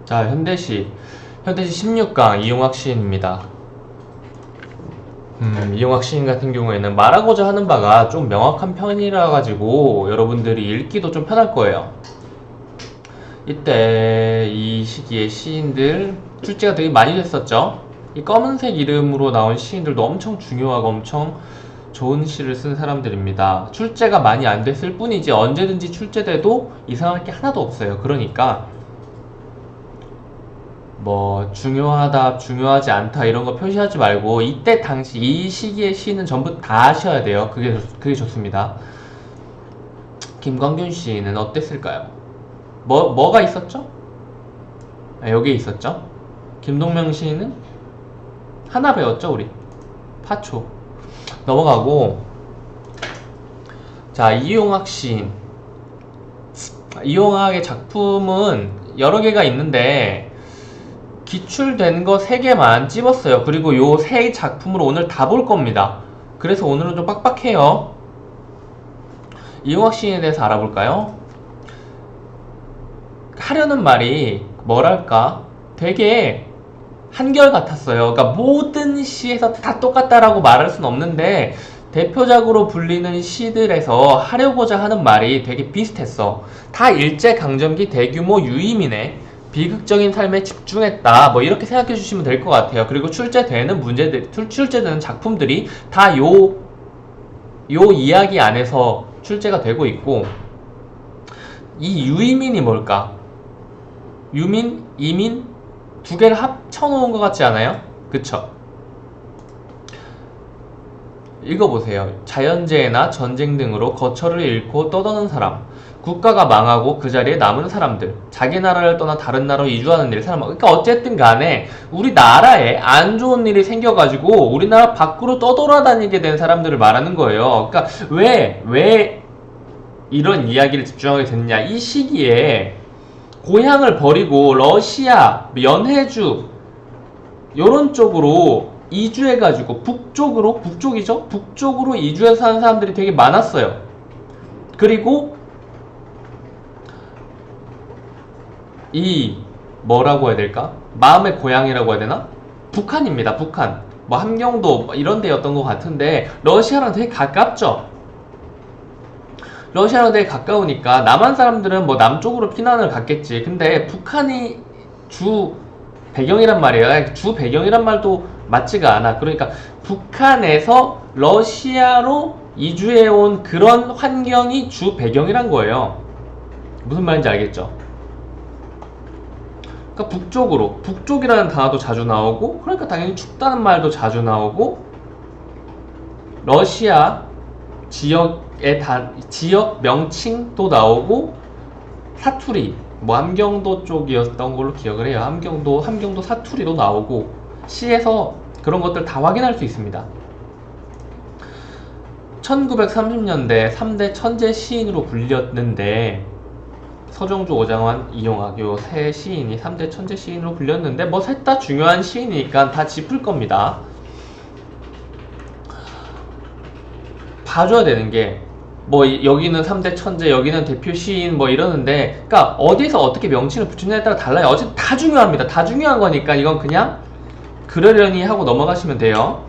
자, 현대시 16강 이용학 시인입니다. 이용학 시인 같은 경우에는 말하고자 하는 바가 좀 명확한 편이라 가지고 여러분들이 읽기도 좀 편할 거예요. 이때 이 시기에 시인들 출제가 되게 많이 됐었죠. 이 검은색 이름으로 나온 시인들도 엄청 중요하고 엄청 좋은 시를 쓴 사람들입니다. 출제가 많이 안 됐을 뿐이지 언제든지 출제돼도 이상할 게 하나도 없어요. 그러니까 뭐 중요하다, 중요하지 않다 이런 거 표시하지 말고 이때 당시 이 시기의 시는 전부 다 하셔야 돼요. 그게 좋습니다. 김광균 시인은 어땠을까요? 뭐가 있었죠? 여기에 있었죠. 김동명 시인은 하나 배웠죠, 우리. 파초. 넘어가고, 자, 이용학 시인. 이용학의 작품은 여러 개가 있는데 기출된 거 3개만 찝었어요. 그리고 요 3작품으로 오늘 다 볼 겁니다. 그래서 오늘은 좀 빡빡해요. 이용학 시인에 대해서 알아볼까요? 하려는 말이 뭐랄까 되게 한결같았어요. 그러니까 모든 시에서 다 똑같다라고 말할 순 없는데 대표작으로 불리는 시들에서 하려고자 하는 말이 되게 비슷했어. 다 일제강점기 대규모 유임이네. 비극적인 삶에 집중했다. 뭐 이렇게 생각해 주시면 될 것 같아요. 그리고 출제되는 작품들이 다 요 이야기 안에서 출제가 되고 있고, 이 유이민이 뭘까? 유민, 이민 두 개를 합쳐놓은 것 같지 않아요? 그쵸? 읽어보세요. 자연재해나 전쟁 등으로 거처를 잃고 떠도는 사람, 국가가 망하고 그 자리에 남은 사람들, 자기 나라를 떠나 다른 나라로 이주하는 일, 그러니까 어쨌든 간에 우리나라에 안 좋은 일이 생겨가지고 우리나라 밖으로 떠돌아다니게 된 사람들을 말하는 거예요. 그러니까 왜 이런 이야기를 집중하게 됐냐? 이 시기에 고향을 버리고 러시아, 연해주 요런 쪽으로 이주해가지고 북쪽으로 이주해서 사는 사람들이 되게 많았어요. 그리고 이 뭐라고 해야 될까? 마음의 고향이라고 해야 되나? 북한입니다. 북한. 뭐 함경도 이런 데였던 것 같은데 러시아랑 되게 가깝죠. 러시아랑 되게 가까우니까 남한 사람들은 뭐 남쪽으로 피난을 갔겠지. 근데 북한이 주 배경이란 말이에요. 주 배경이란 말도 맞지가 않아. 그러니까 북한에서 러시아로 이주해온 그런 환경이 주 배경이란 거예요. 무슨 말인지 알겠죠? 그러니까 북쪽이라는 단어도 자주 나오고, 그러니까 당연히 춥다는 말도 자주 나오고, 러시아 지역 명칭도 나오고, 사투리, 뭐 함경도 쪽이었던 걸로 기억을 해요. 함경도 사투리도 나오고, 시에서 그런 것들 다 확인할 수 있습니다. 1930년대 3대 천재 시인으로 불렸는데, 서정주, 오장환, 이용학 요 세 시인이 3대 천재 시인으로 불렸는데 뭐 셋 다 중요한 시인이니까 다 짚을 겁니다. 봐줘야 되는 게 뭐 여기는 3대 천재, 여기는 대표 시인 뭐 이러는데, 그러니까 어디서 어떻게 명칭을 붙이느냐에 따라 달라요. 어쨌든 다 중요합니다. 다 중요한 거니까 이건 그냥 그러려니 하고 넘어가시면 돼요.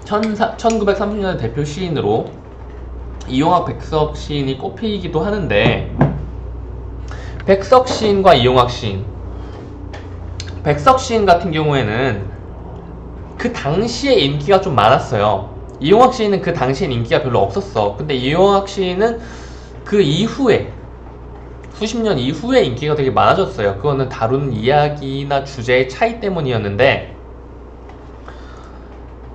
1930년대 대표 시인으로 이용학, 백석 시인이 꼽히기도 하는데, 백석 시인과 이용학 시인, 백석 시인 같은 경우에는 그 당시에 인기가 좀 많았어요. 이용학 시인은 그 당시엔 인기가 별로 없었어. 근데 이용학 시인은 그 이후에 수십 년 이후에 인기가 되게 많아졌어요. 그거는 다루는 이야기나 주제의 차이 때문이었는데,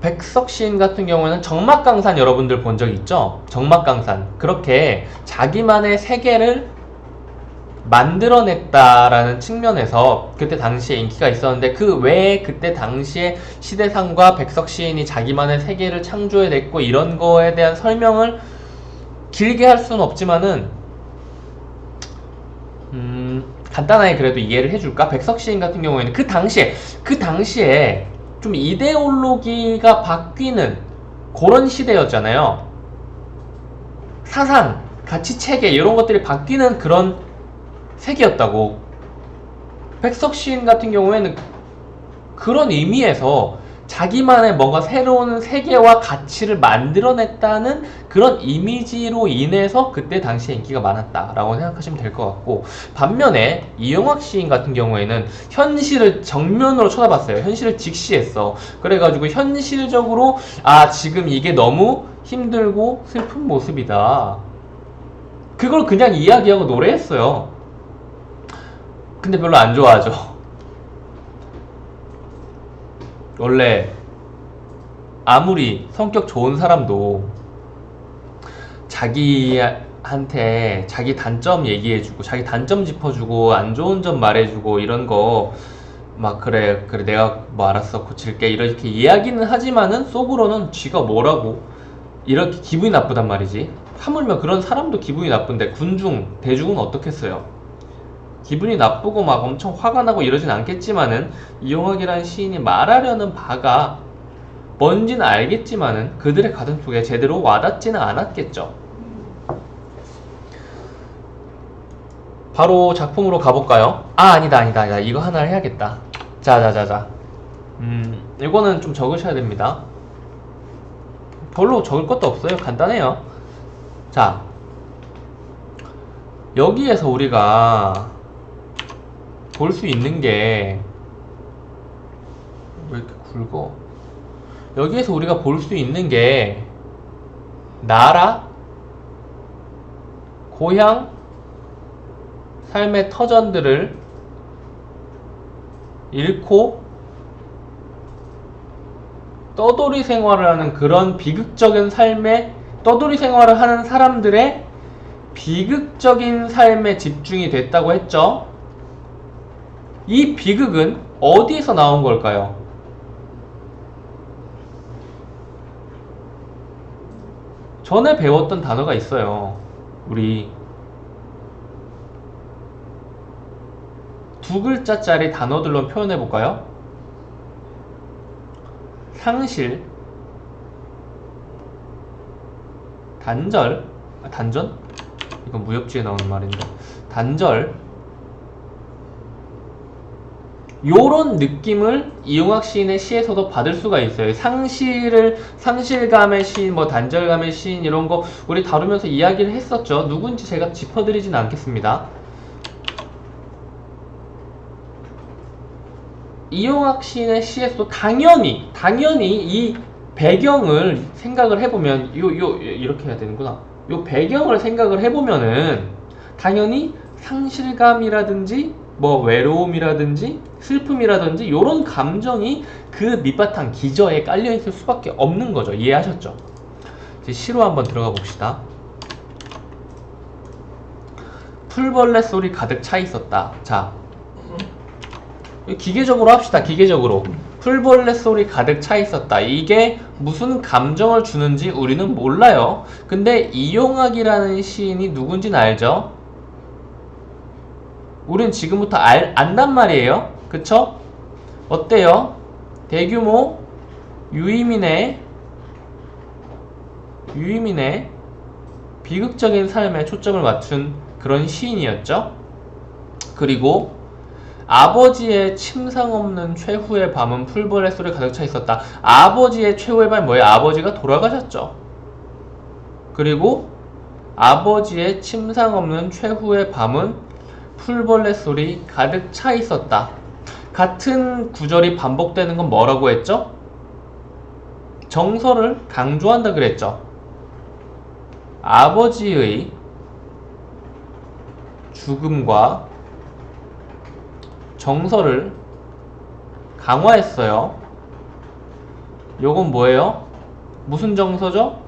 백석 시인 같은 경우에는 정막강산 여러분들 본 적 있죠? 정막강산. 그렇게 자기만의 세계를 만들어냈다라는 측면에서 그때 당시에 인기가 있었는데, 그 외에 그때 당시에 시대상과 백석 시인이 자기만의 세계를 창조해냈고 이런 거에 대한 설명을 길게 할 수는 없지만은 간단하게 그래도 이해를 해줄까? 백석 시인 같은 경우에는 그 당시에 좀 이데올로기가 바뀌는 그런 시대였잖아요. 사상, 가치 체계 이런 것들이 바뀌는 그런 색이었다고. 백석 시인 같은 경우에는 그런 의미에서 자기만의 뭔가 새로운 세계와 가치를 만들어냈다는 그런 이미지로 인해서 그때 당시에 인기가 많았다라고 생각하시면 될 것 같고, 반면에 이영학 시인 같은 경우에는 현실을 정면으로 쳐다봤어요. 현실을 직시했어. 그래가지고 현실적으로 지금 이게 너무 힘들고 슬픈 모습이다, 그걸 그냥 이야기하고 노래했어요. 근데 별로 안 좋아하죠. 원래 아무리 성격 좋은 사람도 자기한테 자기 단점 얘기해주고 자기 단점 짚어주고 안 좋은 점 말해주고 이런 거 막 그래 내가 뭐 알았어 고칠게 이렇게 이야기는 하지만은 속으로는 쥐가 뭐라고 이렇게 기분이 나쁘단 말이지. 하물며 그런 사람도 기분이 나쁜데 군중 대중은 어떻겠어요? 기분이 나쁘고 막 엄청 화가 나고 이러진 않겠지만은 이용학이라는 시인이 말하려는 바가 뭔지는 알겠지만은 그들의 가슴속에 제대로 와닿지는 않았겠죠. 바로 작품으로 가볼까요? 아니다. 이거 하나 해야겠다. 자. 이거는 좀 적으셔야 됩니다. 별로 적을 것도 없어요. 간단해요. 자, 여기에서 우리가 볼 수 있는 게, 왜 이렇게 굵어? 여기에서 우리가 볼 수 있는 게 나라, 고향, 삶의 터전들을 잃고 떠돌이 생활을 하는 그런 비극적인 삶에, 떠돌이 생활을 하는 사람들의 비극적인 삶에 집중이 됐다고 했죠. 이 비극은 어디에서 나온 걸까요? 전에 배웠던 단어가 있어요. 우리 두 글자짜리 단어들로 표현해 볼까요? 상실, 단절, 단전? 이건 무협지에 나오는 말인데, 단절, 요런 느낌을 이용학 시인의 시에서도 받을 수가 있어요. 상실감의 시인, 뭐 단절감의 시인 이런 거 우리 다루면서 이야기를 했었죠. 누군지 제가 짚어드리진 않겠습니다. 이용학 시인의 시에서도 당연히 이 배경을 생각을 해보면 이렇게 해야 되는구나. 요 배경을 생각을 해보면은 당연히 상실감이라든지 뭐 외로움이라든지 슬픔이라든지 요런 감정이 그 밑바탕 기저에 깔려있을 수밖에 없는 거죠. 이해하셨죠? 이제 시로 한번 들어가 봅시다. 풀벌레 소리 가득 차 있었다. 자, 기계적으로 합시다. 기계적으로. 풀벌레 소리 가득 차 있었다. 이게 무슨 감정을 주는지 우리는 몰라요. 근데 이용학이라는 시인이 누군지는 알죠? 우린 지금부터 안단 말이에요. 그쵸? 어때요? 대규모 유이민의 비극적인 삶에 초점을 맞춘 그런 시인이었죠. 그리고 아버지의 침상 없는 최후의 밤은 풀벌레 소리 가득 차 있었다. 아버지의 최후의 밤이 뭐예요? 아버지가 돌아가셨죠. 그리고 아버지의 침상 없는 최후의 밤은 풀벌레 소리 가득 차 있었다. 같은 구절이 반복되는 건 뭐라고 했죠? 정서를 강조한다 그랬죠. 아버지의 죽음과 정서를 강화했어요. 요건 뭐예요? 무슨 정서죠?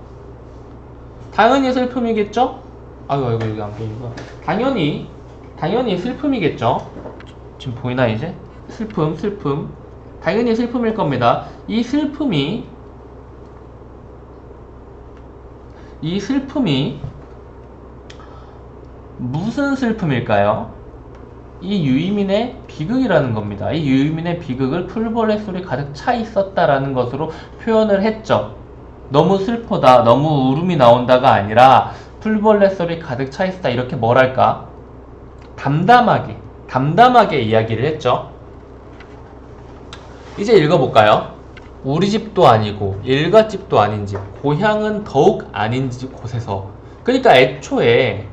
당연히 슬픔이겠죠? 아이고 여기 안 보이는구나. 당연히 슬픔이겠죠? 지금 보이나 이제? 슬픔. 당연히 슬픔일 겁니다. 이 슬픔이 무슨 슬픔일까요? 이 유이민의 비극이라는 겁니다. 이 유이민의 비극을 풀벌레 소리 가득 차 있었다라는 것으로 표현을 했죠. 너무 슬프다, 너무 울음이 나온다가 아니라 풀벌레 소리 가득 차 있다. 이렇게 뭐랄까? 담담하게 이야기를 했죠. 이제 읽어볼까요? 우리 집도 아니고 일갓집도 아닌 집, 고향은 더욱 아닌 집 곳에서. 그러니까 애초에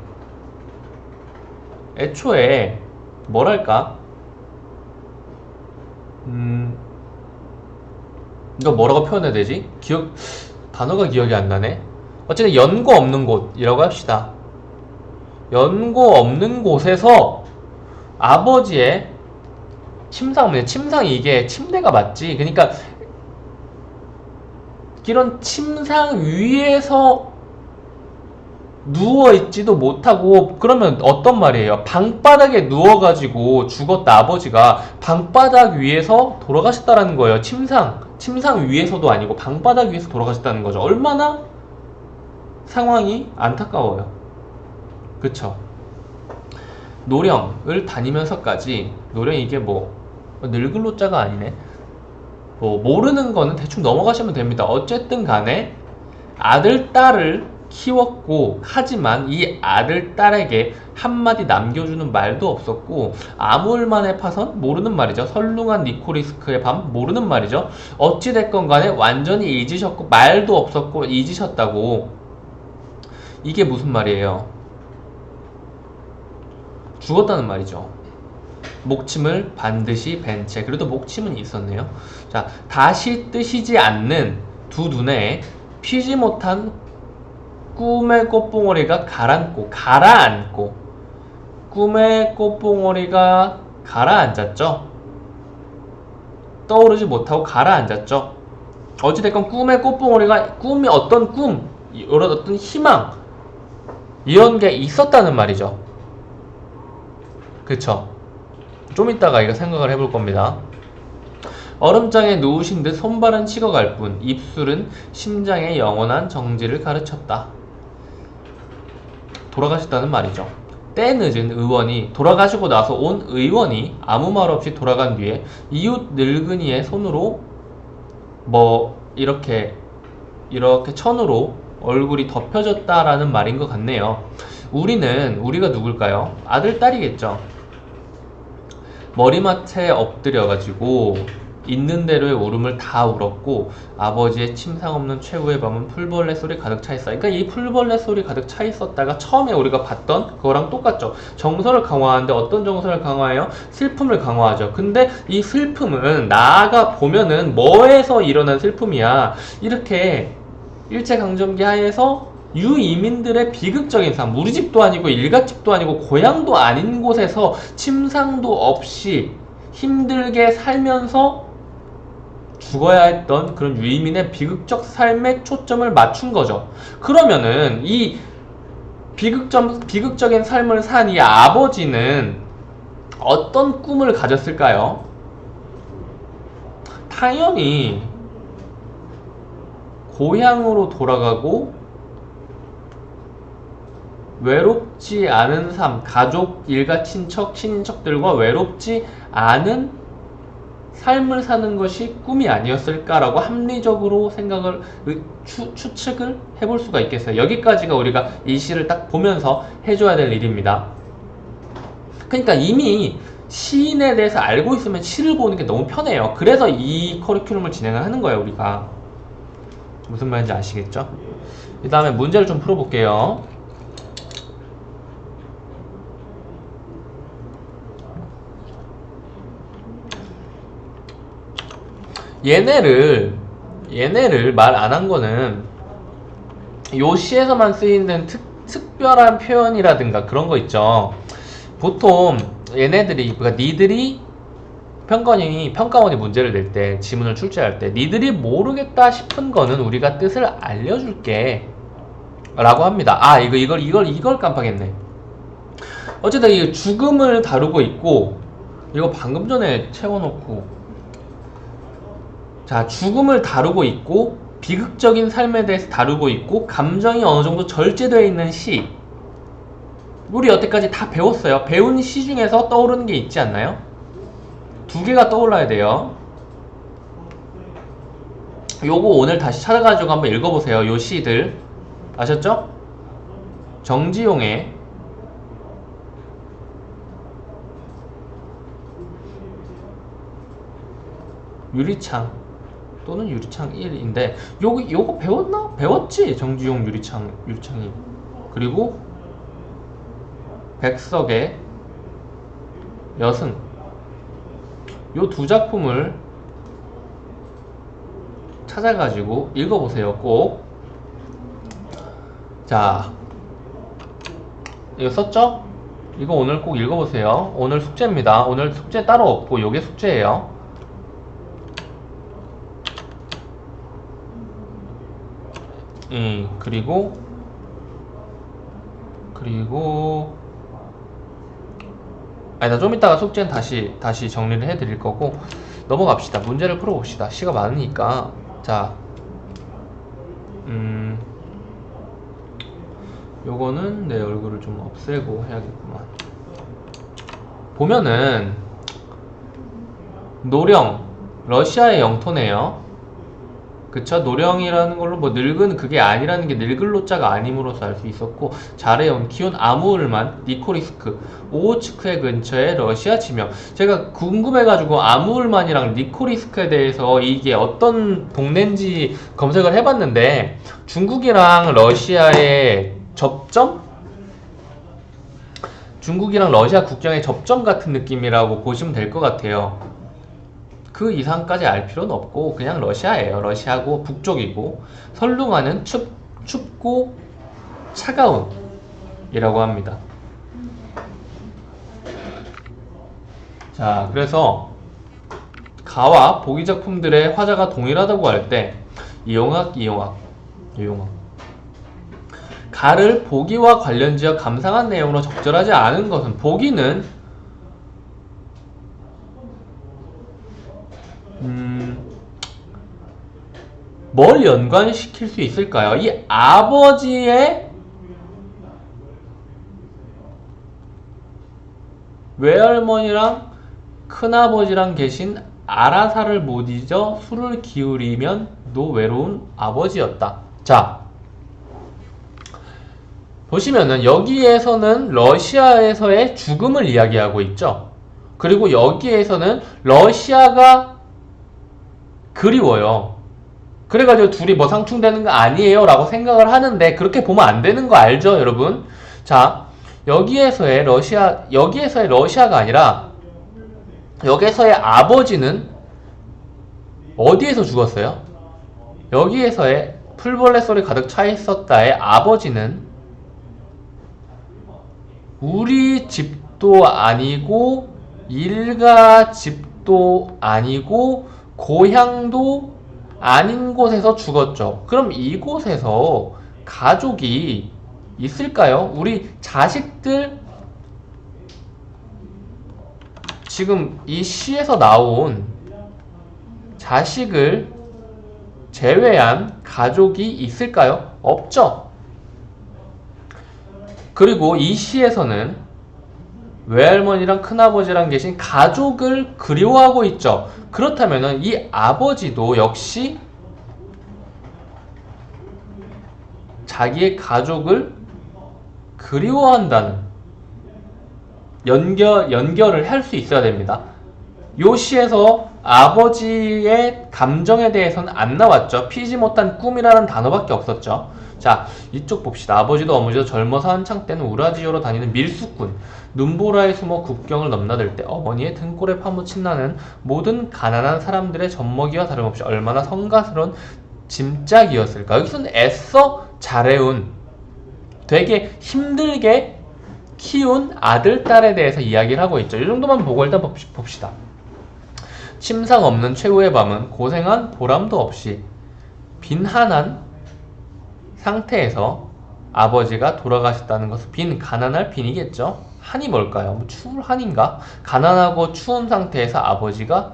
뭐랄까? 이거 뭐라고 표현해야 되지? 단어가 기억이 안 나네. 어쨌든 연고 없는 곳이라고 합시다. 연고 없는 곳에서 아버지의 침상이 이게 침대가 맞지. 그러니까 이런 침상 위에서 누워있지도 못하고, 그러면 어떤 말이에요? 방바닥에 누워가지고 죽었다 아버지가 방바닥 위에서 돌아가셨다라는 거예요. 침상 위에서도 아니고 방바닥 위에서 돌아가셨다는 거죠. 얼마나 상황이 안타까워요. 그쵸? 노령을 다니면서까지, 노령 이게 뭐 늙을 노자가 아니네. 뭐 모르는 거는 대충 넘어가시면 됩니다. 어쨌든 간에 아들 딸을 키웠고, 하지만 이 아들 딸에게 한마디 남겨주는 말도 없었고, 아무울만의 파선 모르는 말이죠. 설룽한 니코리스크의 밤 모르는 말이죠. 어찌됐건 간에 완전히 잊으셨고, 말도 없었고 잊으셨다고. 이게 무슨 말이에요? 죽었다는 말이죠. 목침을 반드시 벤 채. 그래도 목침은 있었네요. 자, 다시 뜨시지 않는 두 눈에 피지 못한 꿈의 꽃봉오리가 가라앉고, 꿈의 꽃봉오리가 가라앉았죠. 떠오르지 못하고 가라앉았죠. 어찌됐건 꿈의 꽃봉오리가, 꿈이 어떤 꿈, 이런 어떤 희망, 이런 게 있었다는 말이죠. 그쵸? 좀 이따가 이거 생각을 해볼 겁니다. 얼음장에 누우신 듯 손발은 식어갈 뿐, 입술은 심장의 영원한 정지를 가르쳤다. 돌아가셨다는 말이죠. 때늦은 의원이, 돌아가시고 나서 온 의원이 아무 말 없이 돌아간 뒤에 이웃 늙은이의 손으로 이렇게 천으로 얼굴이 덮여졌다라는 말인 것 같네요. 우리가 누굴까요? 아들, 딸이겠죠. 머리맡에 엎드려가지고 있는 대로의 울음을 다 울었고, 아버지의 침상 없는 최후의 밤은 풀벌레 소리 가득 차 있어. 그러니까 이 풀벌레 소리 가득 차 있었다가 처음에 우리가 봤던 그거랑 똑같죠. 정서를 강화하는데 어떤 정서를 강화해요? 슬픔을 강화하죠. 근데 이 슬픔은 나아가 보면은 뭐에서 일어난 슬픔이야? 이렇게 일제강점기 하에서 유이민들의 비극적인 삶, 우리 집도 아니고 일갓집도 아니고 고향도 아닌 곳에서 침상도 없이 힘들게 살면서 죽어야 했던 그런 유이민의 비극적 삶에 초점을 맞춘 거죠. 그러면은 이 비극적인 삶을 산 이 아버지는 어떤 꿈을 가졌을까요? 당연히 고향으로 돌아가고 외롭지 않은 삶, 가족, 일가, 친인척들과 외롭지 않은 삶을 사는 것이 꿈이 아니었을까라고 합리적으로 추측을 해볼 수가 있겠어요. 여기까지가 우리가 이 시를 딱 보면서 해줘야 될 일입니다. 그러니까 이미 시인에 대해서 알고 있으면 시를 보는 게 너무 편해요. 그래서 이 커리큘럼을 진행을 하는 거예요, 우리가. 무슨 말인지 아시겠죠? 그 다음에 문제를 좀 풀어볼게요. 얘네를 말 안 한 거는 요 시에서만 쓰이는 특별한 표현이라든가 그런 거 있죠. 보통 얘네들이, 그러니까 니들이 평가원이 문제를 낼 때, 지문을 출제할 때, 니들이 모르겠다 싶은 거는 우리가 뜻을 알려줄게 라고 합니다. 아, 이걸 깜빡했네. 어쨌든 이 죽음을 다루고 있고, 이거 방금 전에 채워놓고, 자, 죽음을 다루고 있고, 비극적인 삶에 대해서 다루고 있고, 감정이 어느 정도 절제되어 있는 시. 우리 여태까지 다 배웠어요. 배운 시 중에서 떠오르는 게 있지 않나요? 두 개가 떠올라야 돼요. 요거 오늘 다시 찾아가지고 한번 읽어보세요. 요 시들. 아셨죠? 정지용의 유리창 또는 유리창 1인데 요거 배웠나? 배웠지? 정지용 유리창이. 그리고 백석의 여승. 요 두 작품을 찾아가지고 읽어보세요. 꼭. 자, 이거 썼죠? 이거 오늘 꼭 읽어보세요. 오늘 숙제입니다. 오늘 숙제 따로 없고 요게 숙제예요. 그리고 아니다, 좀 이따가 숙제는 다시 정리를 해드릴 거고 넘어갑시다. 문제를 풀어봅시다. 시가 많으니까. 자, 요거는 내 얼굴을 좀 없애고 해야겠구만. 보면은 노령, 러시아의 영토네요. 그쵸? 노령이라는 걸로 뭐 늙은 그게 아니라는 게 늙을로자가 아님으로써 알 수 있었고, 잘해온 키운 아무울만, 니코리스크, 오호츠크의 근처에 러시아 지명. 제가 궁금해가지고 아무울만이랑 니코리스크에 대해서 이게 어떤 동네인지 검색을 해봤는데 중국이랑 러시아의 접점? 중국이랑 러시아 국경의 접점 같은 느낌이라고 보시면 될 것 같아요. 그 이상까지 알 필요는 없고 그냥 러시아예요. 러시아고 북쪽이고 설룽아는 춥고 차가운 이라고 합니다. 자, 그래서 가와 보기 작품들의 화자가 동일하다고 할 때 이용학 가를 보기와 관련지어 감상한 내용으로 적절하지 않은 것은, 보기는 뭘 연관시킬 수 있을까요? 이 아버지의 외할머니랑 큰아버지랑 계신 아라사를 못 잊어 술을 기울이면 노 외로운 아버지였다. 자, 보시면은 여기에서는 러시아에서의 죽음을 이야기하고 있죠. 그리고 여기에서는 러시아가 그리워요. 그래가지고 둘이 뭐 상충되는 거 아니에요 라고 생각을 하는데 그렇게 보면 안 되는 거 알죠, 여러분? 자, 여기에서의 러시아가 아니라 여기에서의 아버지는 어디에서 죽었어요? 여기에서의 풀벌레 소리 가득 차 있었다의 아버지는 우리 집도 아니고 일가 집도 아니고 고향도 아닌 곳에서 죽었죠. 그럼 이곳에서 가족이 있을까요? 우리 자식들, 지금 이 시에서 나온 자식을 제외한 가족이 있을까요? 없죠. 그리고 이 시에서는 외할머니랑 큰아버지랑 계신 가족을 그리워하고 있죠. 그렇다면 이 아버지도 역시 자기의 가족을 그리워한다는 연결을 할 수 있어야 됩니다. 요 시에서 아버지의 감정에 대해서는 안 나왔죠. 피지 못한 꿈이라는 단어밖에 없었죠. 자, 이쪽 봅시다. 아버지도 어머니도 젊어서 한창 때는 우라지어로 다니는 밀수꾼, 눈보라에 숨어 국경을 넘나들 때 어머니의 등골에 파묻힌 나는 모든 가난한 사람들의 젖먹이와 다름없이 얼마나 성가스러운 짐짝이었을까. 여기서는 애써 잘해온, 되게 힘들게 키운 아들, 딸에 대해서 이야기를 하고 있죠. 이 정도만 보고 일단 봅시다. 침상 없는 최후의 밤은 고생한 보람도 없이 빈한한 상태에서 아버지가 돌아가셨다는 것은 가난할 빈이겠죠. 한이 뭘까요? 뭐 추울 한인가? 가난하고 추운 상태에서 아버지가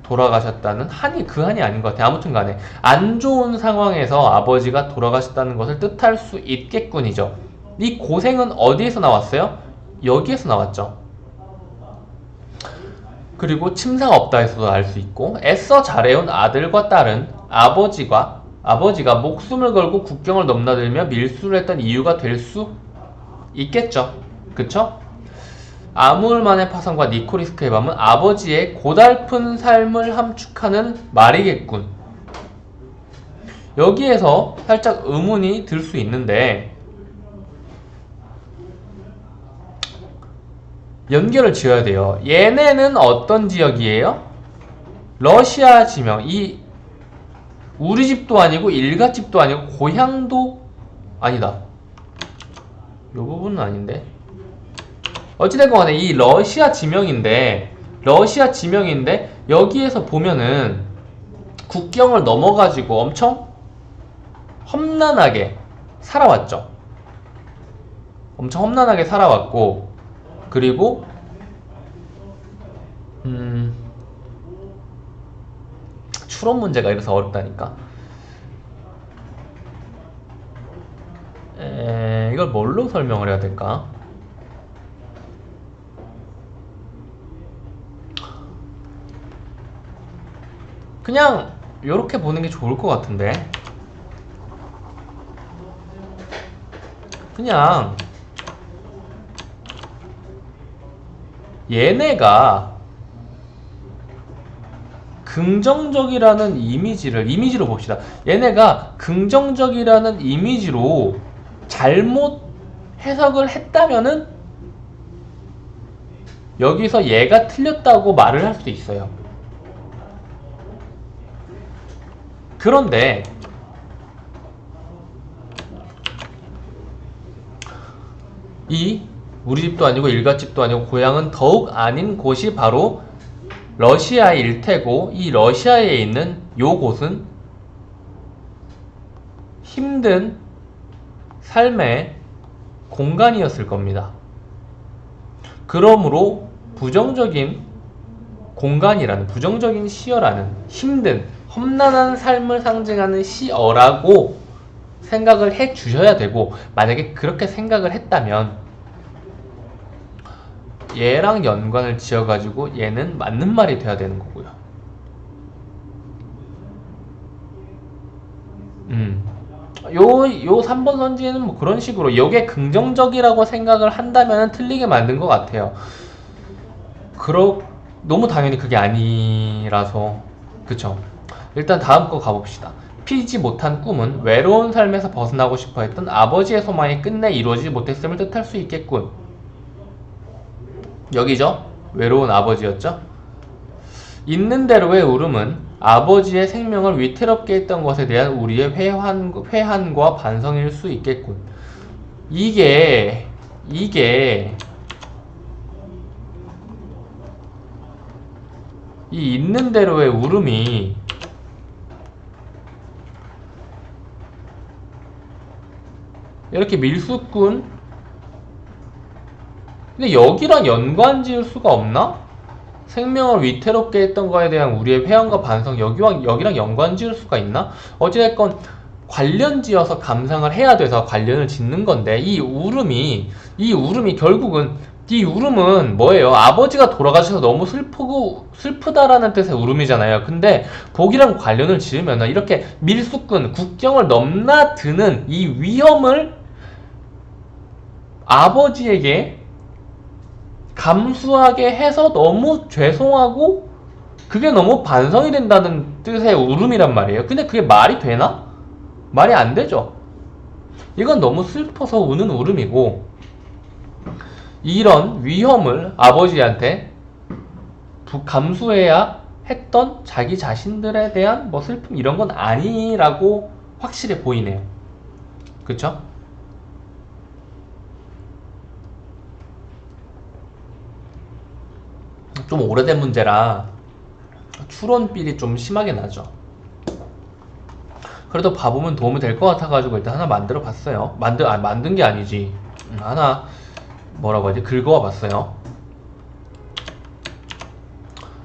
돌아가셨다는 한이 그 한이 아닌 것 같아요. 아무튼 간에 안 좋은 상황에서 아버지가 돌아가셨다는 것을 뜻할 수 있겠군이죠. 이 고생은 어디에서 나왔어요? 여기에서 나왔죠. 그리고 침상 없다 에서도 알 수 있고, 애써 잘해온 아들과 딸은 아버지가 목숨을 걸고 국경을 넘나들며 밀수를 했던 이유가 될 수 있겠죠. 그쵸? 아무울만의 파선과 니코리스크의 밤은 아버지의 고달픈 삶을 함축하는 말이겠군. 여기에서 살짝 의문이 들 수 있는데 연결을 지어야 돼요. 얘네는 어떤 지역이에요? 러시아 지명. 이 우리 집도 아니고 일가집도 아니고 고향도 아니다. 이 부분은 아닌데. 어찌됐건 간에 이 러시아 지명인데 여기에서 보면은 국경을 넘어가지고 엄청 험난하게 살아왔죠. 엄청 험난하게 살아왔고, 그리고 추론 문제가 이래서 어렵다니까. 이걸 뭘로 설명을 해야 될까? 그냥 요렇게 보는 게 좋을 것 같은데. 그냥 얘네가 긍정적이라는 이미지로 봅시다. 얘네가 긍정적이라는 이미지로 잘못 해석을 했다면은 여기서 얘가 틀렸다고 말을 할 수 있어요. 그런데 이 우리 집도 아니고 일갓집도 아니고 고향은 더욱 아닌 곳이 바로 러시아일 테고, 이 러시아에 있는 요 곳은 힘든 삶의 공간이었을 겁니다. 그러므로 부정적인 공간이라는, 부정적인 시어라는, 힘든 험난한 삶을 상징하는 시어라고 생각을 해 주셔야 되고, 만약에 그렇게 생각을 했다면 얘랑 연관을 지어가지고 얘는 맞는 말이 돼야 되는 거고요. 요 3번 선지에는 뭐 그런 식으로 이게 긍정적이라고 생각을 한다면 틀리게 만든 것 같아요. 너무 당연히 그게 아니라서. 그쵸? 일단 다음 거 가봅시다. 피지 못한 꿈은 외로운 삶에서 벗어나고 싶어 했던 아버지의 소망이 끝내 이루어지지 못했음을 뜻할 수 있겠군. 여기죠? 외로운 아버지였죠? 있는 대로의 울음은 아버지의 생명을 위태롭게 했던 것에 대한 우리의 회한과 반성일 수 있겠군. 이게 이 있는 대로의 울음이 이렇게 밀수꾼, 근데 여기랑 연관 지을 수가 없나? 생명을 위태롭게 했던 거에 대한 우리의 회한과 반성, 여기랑 연관 지을 수가 있나? 어찌됐건 관련 지어서 감상을 해야 돼서 관련을 짓는 건데, 이 울음이 결국은, 이 울음은 뭐예요? 아버지가 돌아가셔서 너무 슬프다라는 뜻의 울음이잖아요. 근데 복이랑 관련을 지으면 이렇게 밀수꾼, 국경을 넘나드는 이 위험을 아버지에게 감수하게 해서 너무 죄송하고 그게 너무 반성이 된다는 뜻의 울음이란 말이에요. 근데 그게 말이 되나? 말이 안 되죠. 이건 너무 슬퍼서 우는 울음이고, 이런 위험을 아버지한테 감수해야 했던 자기 자신들에 대한 뭐 슬픔 이런 건 아니라고 확실해 보이네요. 그쵸? 좀 오래된 문제라 추론삘이 좀 심하게 나죠. 그래도 봐보면 도움이 될 것 같아가지고 일단 하나 만들어 봤어요. 만든 게 아니지. 하나 뭐라고 하지? 긁어와 봤어요.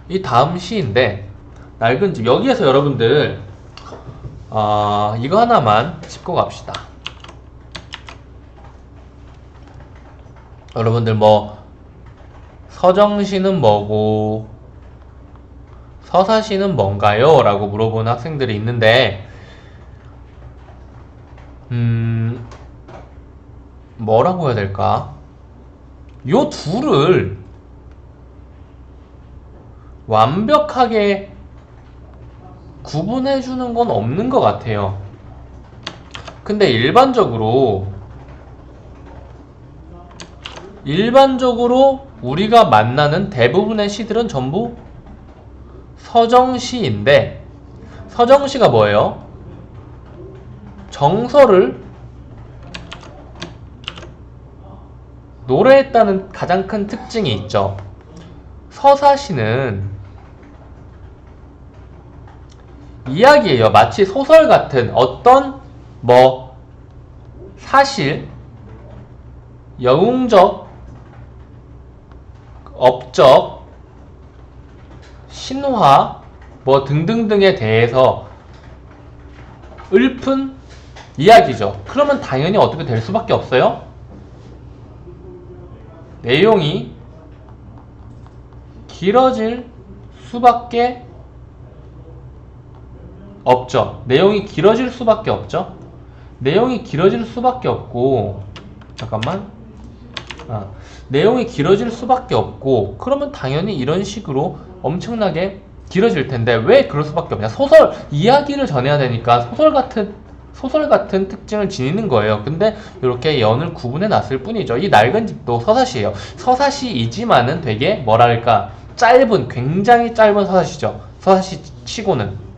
이 다음 시인데, 낡은 집. 여기에서 여러분들 이거 하나만 짚고 갑시다. 여러분들 뭐 서정시는 뭐고 서사시는 뭔가요? 라고 물어보는 학생들이 있는데, 음, 뭐라고 해야 될까? 요 둘을 완벽하게 구분해 주는 건 없는 것 같아요. 근데 일반적으로 우리가 만나는 대부분의 시들은 전부 서정시인데, 서정시가 뭐예요? 정서를 노래했다는 가장 큰 특징이 있죠. 서사시는 이야기예요. 마치 소설 같은 어떤 사실, 영웅적, 업적, 신화 등등등에 대해서 읊은 이야기죠. 그러면 당연히 어떻게 될 수밖에 없어요? 내용이 길어질 수밖에 없죠. 내용이 길어질 수밖에 없죠. 내용이 길어질 수밖에 없고, 내용이 길어질 수밖에 없고, 그러면 당연히 이런 식으로 엄청나게 길어질 텐데, 왜 그럴 수밖에 없냐? 이야기를 전해야 되니까 소설 같은 특징을 지니는 거예요. 근데 이렇게 연을 구분해 놨을 뿐이죠. 이 낡은 집도 서사시예요. 서사시이지만은 되게 굉장히 짧은 서사시죠. 서사시 치고는.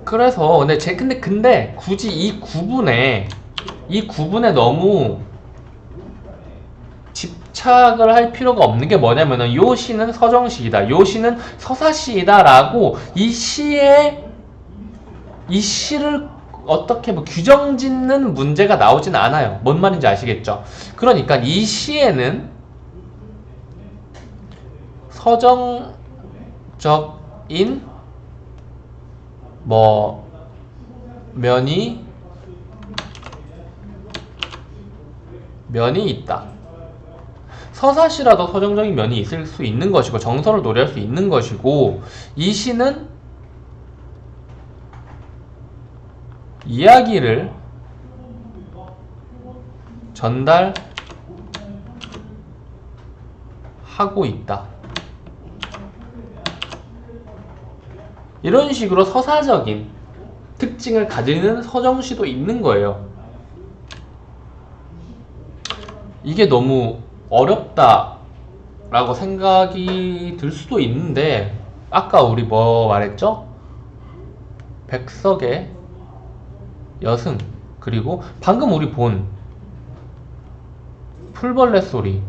그래서 근데 굳이 이 구분에 너무 집착을 할 필요가 없는 게 뭐냐면은, 요 시는 서정시이다, 요 시는 서사시이다라고 이 시를 어떻게 규정 짓는 문제가 나오진 않아요. 뭔 말인지 아시겠죠? 그러니까 이 시에는 서정적인 면이 있다. 서사시라도 서정적인 면이 있을 수 있는 것이고, 정서를 노래할 수 있는 것이고, 이 시는 이야기를 전달하고 있다. 이런 식으로 서사적인 특징을 가지는 서정시도 있는 거예요. 이게 너무 어렵다라고 생각이 들 수도 있는데, 아까 우리 말했죠? 백석의 여승, 그리고 방금 우리 본 풀벌레 소리,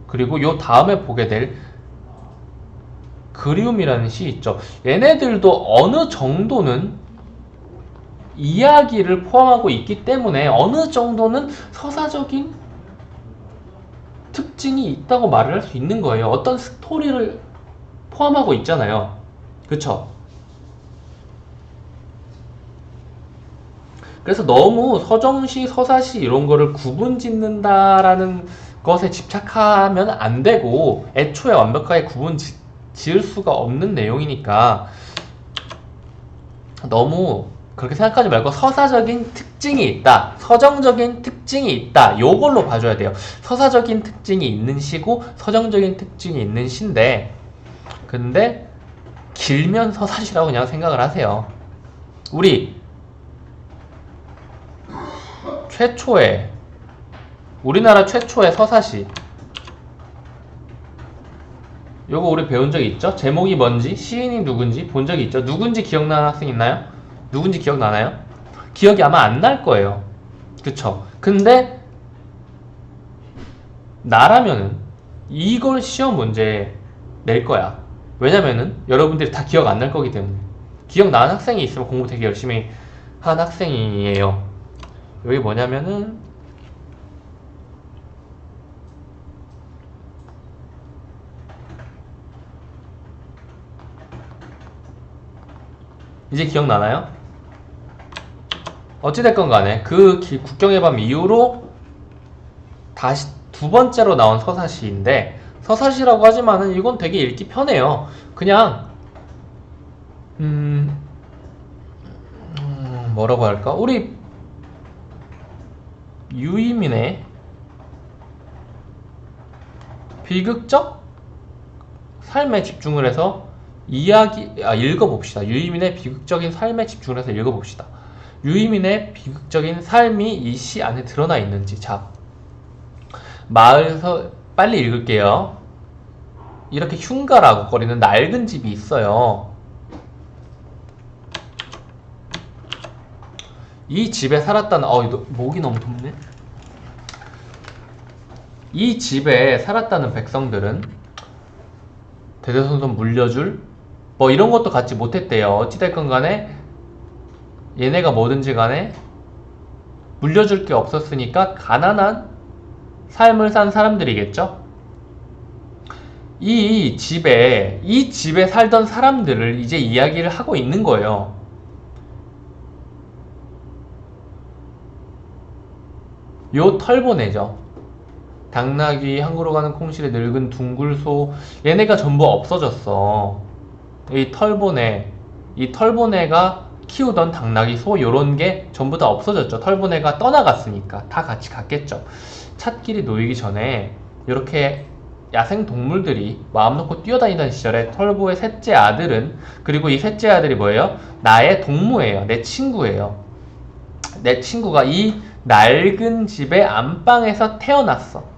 그리고 요 다음에 보게 될 그리움이라는 시 있죠. 얘네들도 어느 정도는 이야기를 포함하고 있기 때문에 어느 정도는 서사적인 특징이 있다고 말을 할 수 있는 거예요. 어떤 스토리를 포함하고 있잖아요. 그쵸? 그래서 너무 서정시, 서사시 이런 거를 구분 짓는다라는 것에 집착하면 안 되고, 애초에 완벽하게 구분 지을 수가 없는 내용이니까 너무 그렇게 생각하지 말고, 서사적인 특징이 있다, 서정적인 특징이 있다, 요걸로 봐줘야 돼요. 서사적인 특징이 있는 시고 서정적인 특징이 있는 시인데, 근데 길면 서사시라고 그냥 생각을 하세요. 우리나라 최초의 서사시, 요거 우리 배운 적 있죠? 제목이 뭔지, 시인이 누군지 본 적이 있죠? 누군지 기억나는 학생 있나요? 누군지 기억나나요? 기억이 아마 안 날 거예요. 그쵸? 근데 나라면은 이걸 시험 문제에 낼 거야. 왜냐면은 여러분들이 다 기억 안 날 거기 때문에. 기억나는 학생이 있으면 공부 되게 열심히 한 학생이에요. 여기 뭐냐면은, 이제 기억나나요? 어찌됐건 간에 그 국경의 밤 이후로 다시 두 번째로 나온 서사시인데, 서사시라고 하지만은 이건 되게 읽기 편해요. 그냥 뭐라고 할까? 우리 유이민의 비극적 삶에 집중을 해서 읽어봅시다. 유이민의 비극적인 삶에 집중을 해서 읽어봅시다. 유이민의 비극적인 삶이 이 시 안에 드러나 있는지. 자, 마을에서 빨리 읽을게요. 이렇게 흉가라고 거리는 낡은 집이 있어요. 이 집에 살았다는 목이 너무 덥네. 이 집에 살았다는 백성들은 대대손손 물려줄 뭐 이런 것도 갖지 못했대요. 어찌됐건 간에 얘네가 뭐든지 간에 물려줄 게 없었으니까 가난한 삶을 산 사람들이겠죠. 이 집에 살던 사람들을 이제 이야기를 하고 있는 거예요. 요 털보네죠. 당나귀, 항구로 가는 콩실의 늙은 둥글소, 얘네가 전부 없어졌어. 이 털보네가 키우던 당나귀, 소 요런 게 전부 다 없어졌죠. 털보네가 떠나갔으니까 다 같이 갔겠죠. 찻길이 놓이기 전에 이렇게 야생 동물들이 마음 놓고 뛰어다니던 시절에 털보의 셋째 아들은, 그리고 이 셋째 아들이 뭐예요? 나의 동무예요. 내 친구예요. 내 친구가 이 낡은 집의 안방에서 태어났어.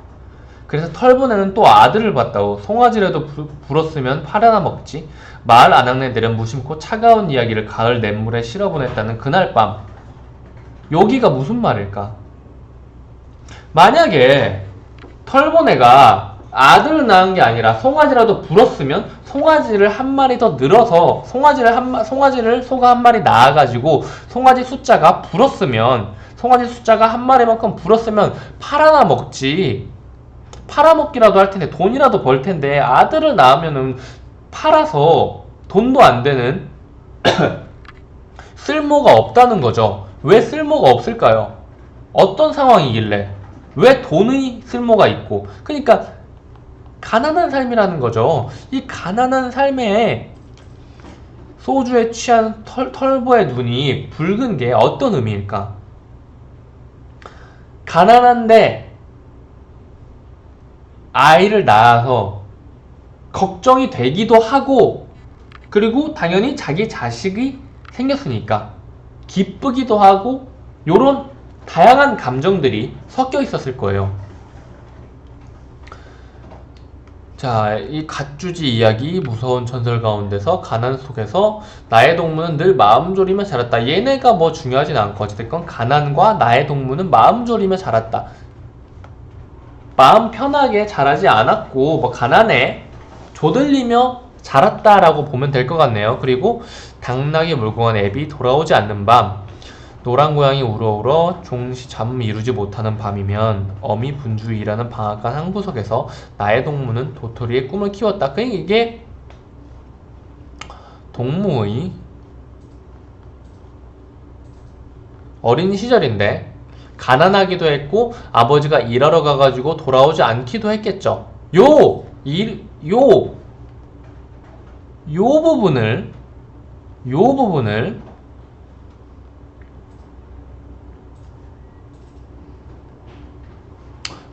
그래서 털보네는 또 아들을 봤다고. 송아지라도 불었으면 팔아나 먹지. 마을 아낙네들은 무심코 차가운 이야기를 가을 냇물에 실어보냈다는 그날 밤. 여기가 무슨 말일까? 만약에 털보네가 아들을 낳은 게 아니라 송아지라도 불었으면 송아지를 한 마리 더 늘어서 송아지를 소가 한 마리 낳아가지고 송아지 숫자가 한 마리만큼 불었으면 팔아나 먹지. 팔아먹기라도 할 텐데 돈이라도 벌 텐데 아들을 낳으면은 팔아서 돈도 안 되는 쓸모가 없다는 거죠. 왜 쓸모가 없을까요? 어떤 상황이길래? 왜 돈의 쓸모가 있고? 그러니까 가난한 삶이라는 거죠. 이 가난한 삶에 소주에 취한 털보의 눈이 붉은 게 어떤 의미일까? 가난한데 아이를 낳아서 걱정이 되기도 하고, 그리고 당연히 자기 자식이 생겼으니까 기쁘기도 하고, 요런 다양한 감정들이 섞여 있었을 거예요. 자, 이 갓주지 이야기, 무서운 전설 가운데서 가난 속에서 나의 동무는 늘 마음 졸이며 자랐다. 얘네가 뭐 중요하진 않고 어쨌든 가난과 나의 동무는 마음 졸이며 자랐다. 마음 편하게 자라지 않았고 뭐 가난에 조들리며 자랐다라고 보면 될 것 같네요. 그리고 당나귀 물고 간 애비 돌아오지 않는 밤, 노란 고양이 울어울어 종시 잠 이루지 못하는 밤이면 어미 분주일하는 방앗간 항구석에서 나의 동무는 도토리의 꿈을 키웠다. 그러니까 이게 동무의 어린 시절인데 가난하기도 했고 아버지가 일하러 가가지고 돌아오지 않기도 했겠죠. 요 부분을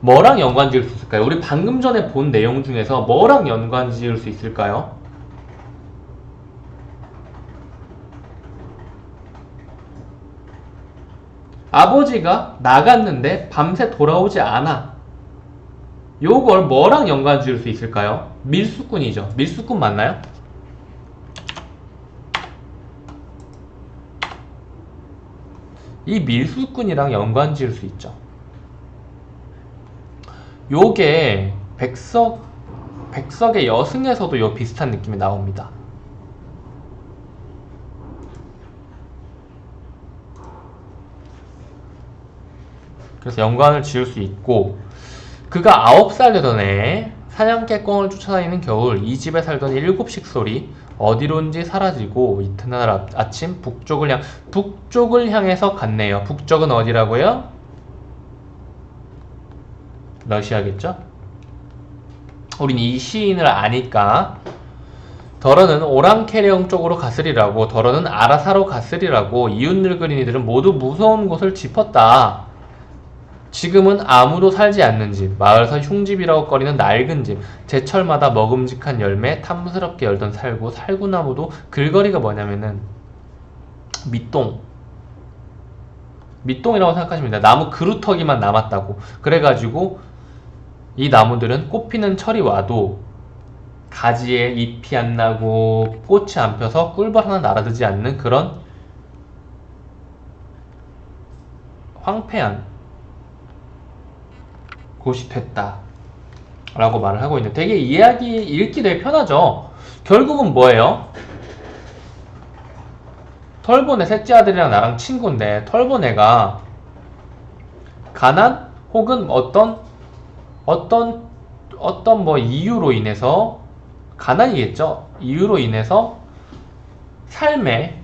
뭐랑 연관 지을 수 있을까요? 우리 방금 전에 본 내용 중에서 뭐랑 연관 지을 수 있을까요? 아버지가 나갔는데 밤새 돌아오지 않아. 요걸 뭐랑 연관 지을 수 있을까요? 밀수꾼이죠. 밀수꾼 맞나요? 이 밀수꾼이랑 연관 지을 수 있죠. 요게 백석의 여승에서도 요 비슷한 느낌이 나옵니다. 그래서 연관을 지을 수 있고, 그가 9살 되던 해 사냥개 꿩을 쫓아다니는 겨울 이 집에 살던 7식 소리 어디론지 사라지고 이튿날 아침 북쪽을 향해서 갔네요. 북쪽은 어디라고요? 러시아겠죠? 우린 이 시인을 아니까 더러는 오랑캐령 쪽으로 갔으리라고, 더러는 아라사로 갔으리라고, 이웃 늙은이들은 모두 무서운 곳을 짚었다. 지금은 아무도 살지 않는 집, 마을에서 흉집이라고 꺼리는 낡은 집, 제철마다 먹음직한 열매, 탐스럽게 열던 살구, 살구나무도 글거리가 뭐냐면은 밑동이라고 생각하시면 됩니다. 나무 그루터기만 남았다고. 그래가지고 이 나무들은 꽃피는 철이 와도 가지에 잎이 안 나고 꽃이 안 펴서 꿀벌 하나 날아들지 않는 그런 황폐한 곳이 됐다 라고 말을 하고 있는데, 되게 이야기 읽기 되게 편하죠. 결국은 뭐예요? 털보네 셋째 아들이랑 나랑 친구인데, 털보네가 가난 혹은 어떤 뭐 이유로 인해서, 가난이겠죠. 이유로 인해서 삶이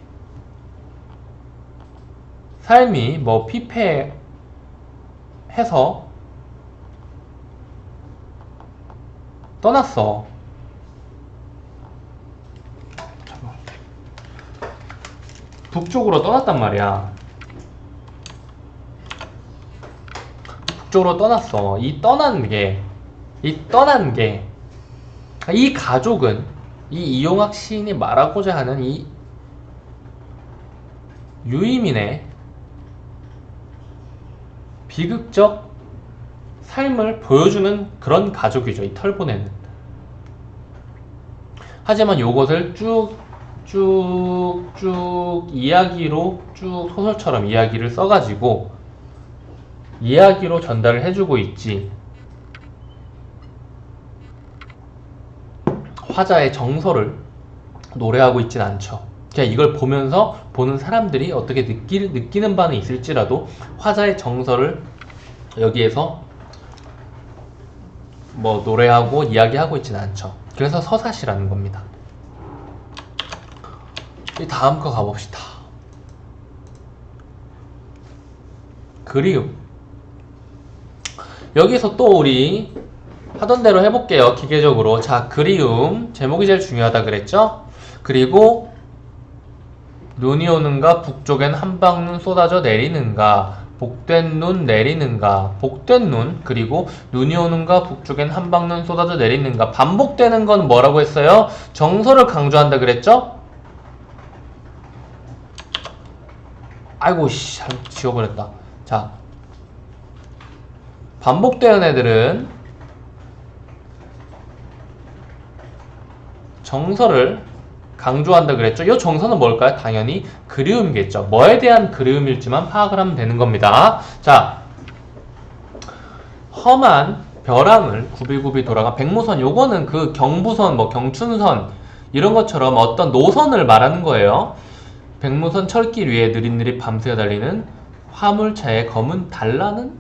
뭐 피폐해서 떠났어. 북쪽으로 떠났단 말이야. 북쪽으로 떠났어. 이 가족은, 이 이용학 시인이 말하고자 하는 이 유이민의 비극적 삶을 보여주는 그런 가족이죠, 이 털보네는. 하지만 요것을 쭉 이야기로, 쭉 소설처럼 이야기를 써가지고 이야기로 전달을 해주고 있지, 화자의 정서를 노래하고 있진 않죠. 그냥 이걸 보면서 보는 사람들이 어떻게 느끼는 바는 있을지라도 화자의 정서를 여기에서 뭐 노래하고 이야기하고 있진 않죠. 그래서 서사시라는 겁니다. 이 다음 거 가봅시다. 그리움. 여기서 또 우리 하던 대로 해볼게요. 기계적으로. 자, 그리움. 제목이 제일 중요하다 그랬죠? 그리고 눈이 오는가, 북쪽엔 한방눈 쏟아져 내리는가, 복된 눈 내리는가, 복된 눈, 그리고 눈이 오는가, 북쪽엔 한방눈 쏟아져 내리는가. 반복되는 건 뭐라고 했어요? 정서를 강조한다 그랬죠? 아이고 씨, 지워버렸다. 자, 반복되는 애들은 정서를 강조한다 그랬죠? 이 정서는 뭘까요? 당연히 그리움이겠죠. 뭐에 대한 그리움일지만 파악을 하면 되는 겁니다. 자, 험한 벼랑을 굽이굽이 돌아가 백무선, 요거는 그 경부선, 뭐 경춘선 이런 것처럼 어떤 노선을 말하는 거예요. 백무선 철길 위에 느릿느릿 밤새 달리는 화물차의 검은 달리는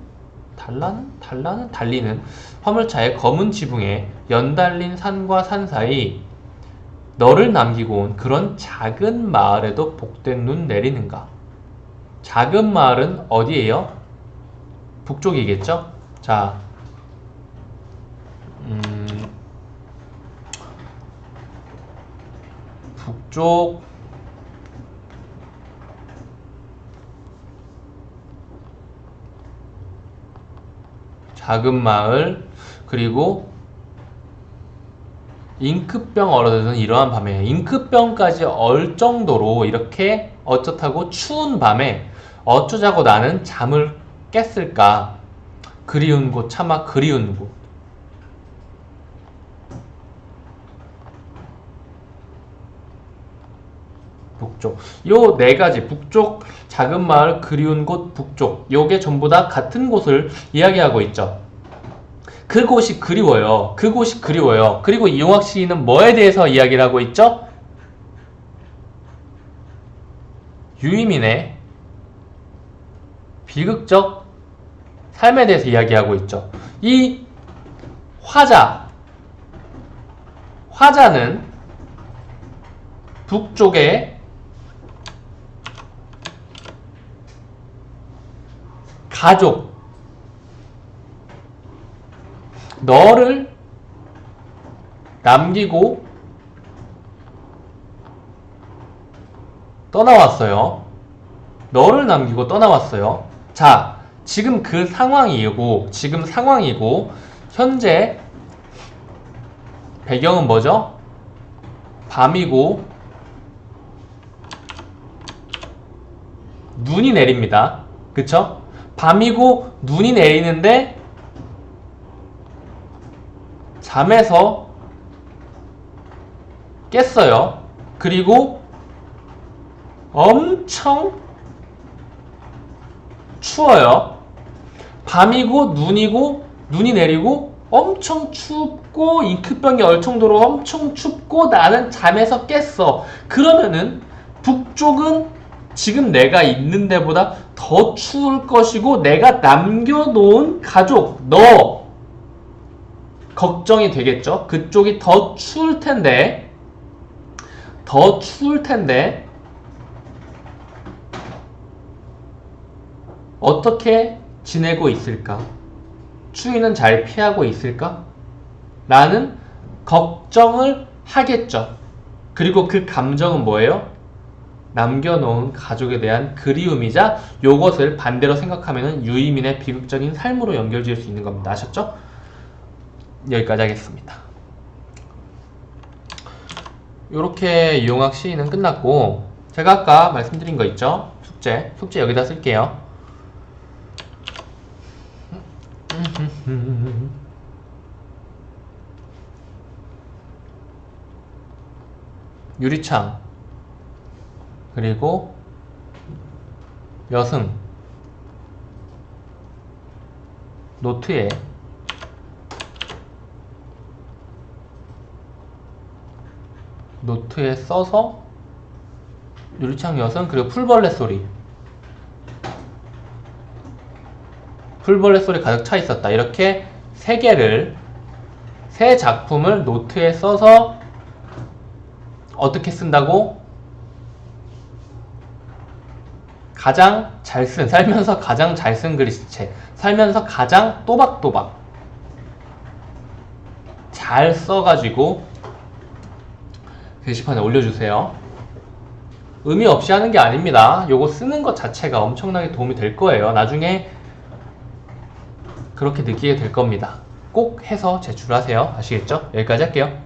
화물차의 검은 지붕에 연달린 산과 산 사이 너를 남기고 온 그런 작은 마을에도 복된 눈 내리는가. 작은 마을은 어디예요? 북쪽이겠죠? 자, 북쪽 작은 마을, 그리고 잉크병 얼어드는 이러한 밤에, 잉크병까지 얼 정도로 이렇게 어쩌다고 추운 밤에 어쩌자고 나는 잠을 깼을까. 그리운 곳, 차마 그리운 곳. 북쪽. 요 네 가지, 북쪽, 작은 마을, 그리운 곳, 북쪽. 요게 전부 다 같은 곳을 이야기하고 있죠. 그곳이 그리워요. 그곳이 그리워요. 그리고 이용학 시인은 뭐에 대해서 이야기를 하고 있죠? 유이민의 비극적 삶에 대해서 이야기하고 있죠. 이 화자는 북쪽의 가족, 너를 남기고 떠나왔어요. 너를 남기고 떠나왔어요. 자, 지금 그 상황이고, 현재 배경은 뭐죠? 밤이고, 눈이 내립니다. 그쵸? 밤이고, 눈이 내리는데, 잠에서 깼어요. 그리고 엄청 추워요. 밤이고 눈이고 눈이 내리고 엄청 춥고 잉크병이 얼청도로 엄청 춥고 나는 잠에서 깼어. 그러면은 북쪽은 지금 내가 있는 데보다 더 추울 것이고 내가 남겨놓은 가족, 너 걱정이 되겠죠? 그쪽이 더 추울 텐데 어떻게 지내고 있을까? 추위는 잘 피하고 있을까? 라는 걱정을 하겠죠. 그리고 그 감정은 뭐예요? 남겨놓은 가족에 대한 그리움이자 요것을 반대로 생각하면 유이민의 비극적인 삶으로 연결지을 수 있는 겁니다. 아셨죠? 여기까지 하겠습니다. 이렇게 이용학 시인은 끝났고 제가 아까 말씀드린 거 있죠? 숙제 여기다 쓸게요. 유리창 그리고 여승 노트에 써서 유리창 여승 그리고 풀벌레 소리 가득 차 있었다. 이렇게 세 작품을 노트에 써서 어떻게 쓴다고? 살면서 가장 잘 쓴 글씨체, 살면서 가장 또박또박 잘 써가지고 게시판에 올려주세요. 의미 없이 하는 게 아닙니다. 요거 쓰는 것 자체가 엄청나게 도움이 될 거예요. 나중에 그렇게 느끼게 될 겁니다. 꼭 해서 제출하세요. 아시겠죠? 여기까지 할게요.